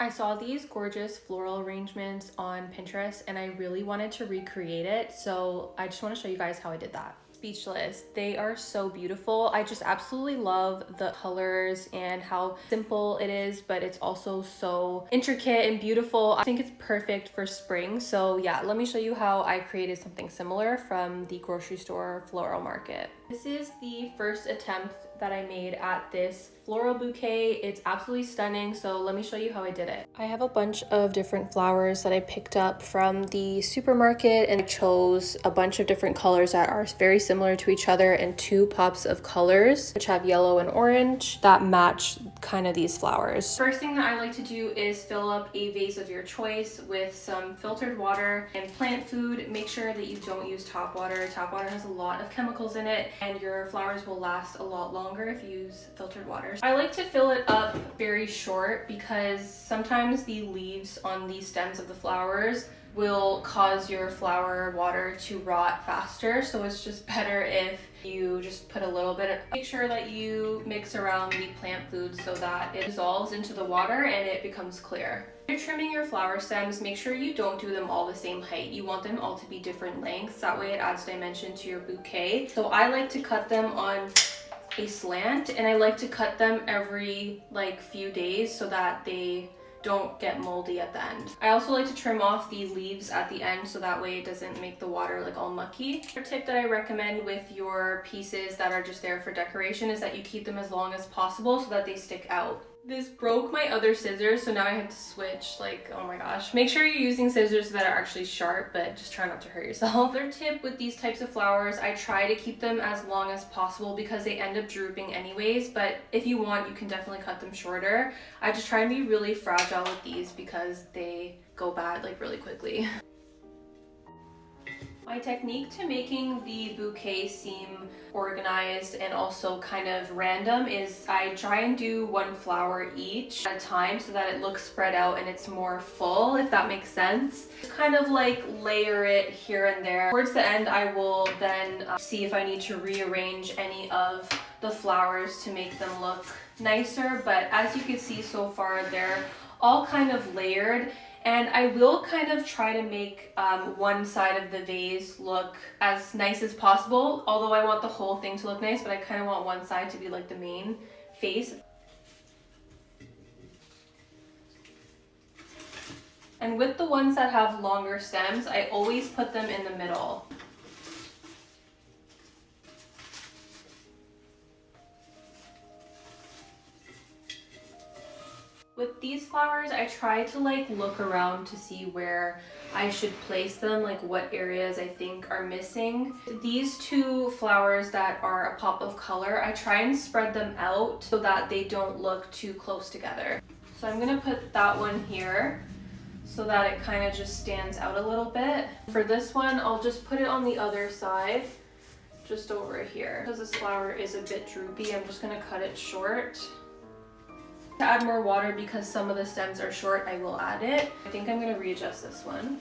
I saw these gorgeous floral arrangements on Pinterest and I really wanted to recreate it. So I just want to show you guys how I did that. Speechless. They are so beautiful. I just absolutely love the colors and how simple it is, but it's also so intricate and beautiful. I think it's perfect for spring. So yeah, let me show you how I created something similar from the grocery store floral market. This is the first attempt that I made at this floral bouquet. It's absolutely stunning, so let me show you how I did it. I have a bunch of different flowers that I picked up from the supermarket and I chose a bunch of different colors that are very similar to each other and 2 pops of colors which have yellow and orange that match kind of these flowers. First thing that I like to do is fill up a vase of your choice with some filtered water and plant food. Make sure that you don't use tap water. Tap water has a lot of chemicals in it and your flowers will last a lot longer if you use filtered water. I like to fill it up very short because sometimes the leaves on the stems of the flowers will cause your flower water to rot faster, so it's just better if you just put a little bit. Make sure that you mix around the plant food so that it dissolves into the water and it becomes clear. When you're trimming your flower stems, make sure you don't do them all the same height. You want them all to be different lengths. That way it adds dimension to your bouquet. So I like to cut them on a slant and I like to cut them every few days so that they don't get moldy at the end. I also like to trim off the leaves at the end so that way it doesn't make the water all mucky. A tip that I recommend with your pieces that are just there for decoration is that you keep them as long as possible so that they stick out. This broke my other scissors, so now I have to switch. Oh my gosh. Make sure you're using scissors that are actually sharp, but just try not to hurt yourself. Another tip with these types of flowers, I try to keep them as long as possible because they end up drooping anyways, but if you want, you can definitely cut them shorter. I just try and be really fragile with these because they go bad really quickly. My technique to making the bouquet seem organized and also kind of random is I try and do 1 flower each at a time so that it looks spread out and it's more full, if that makes sense. Just kind of layer it here and there. Towards the end, I will then see if I need to rearrange any of the flowers to make them look nicer, but as you can see so far, they're all kind of layered. And I will kind of try to make one side of the vase look as nice as possible, although I want the whole thing to look nice, but I kind of want one side to be the main face. And with the ones that have longer stems, I always put them in the middle. With these flowers, I try to look around to see where I should place them, what areas I think are missing. These 2 flowers that are a pop of color, I try and spread them out so that they don't look too close together. So I'm gonna put that one here so that it kind of just stands out a little bit. For this one, I'll just put it on the other side, just over here. Because this flower is a bit droopy, I'm just gonna cut it short. To add more water because some of the stems are short, I will add it. I think I'm going to readjust this one.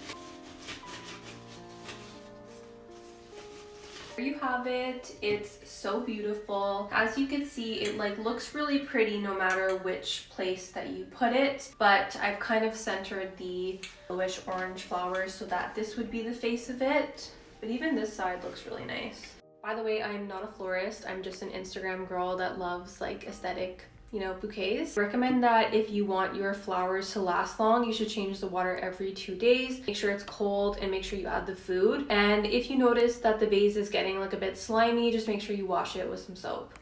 There you have it. It's so beautiful. As you can see, it looks really pretty no matter which place that you put it, but I've kind of centered the bluish orange flowers so that this would be the face of it. But even this side looks really nice. By the way, I'm not a florist. I'm just an Instagram girl that loves aesthetic bouquets. I recommend that if you want your flowers to last long, you should change the water every 2 days. Make sure it's cold and make sure you add the food. And if you notice that the vase is getting a bit slimy, just make sure you wash it with some soap.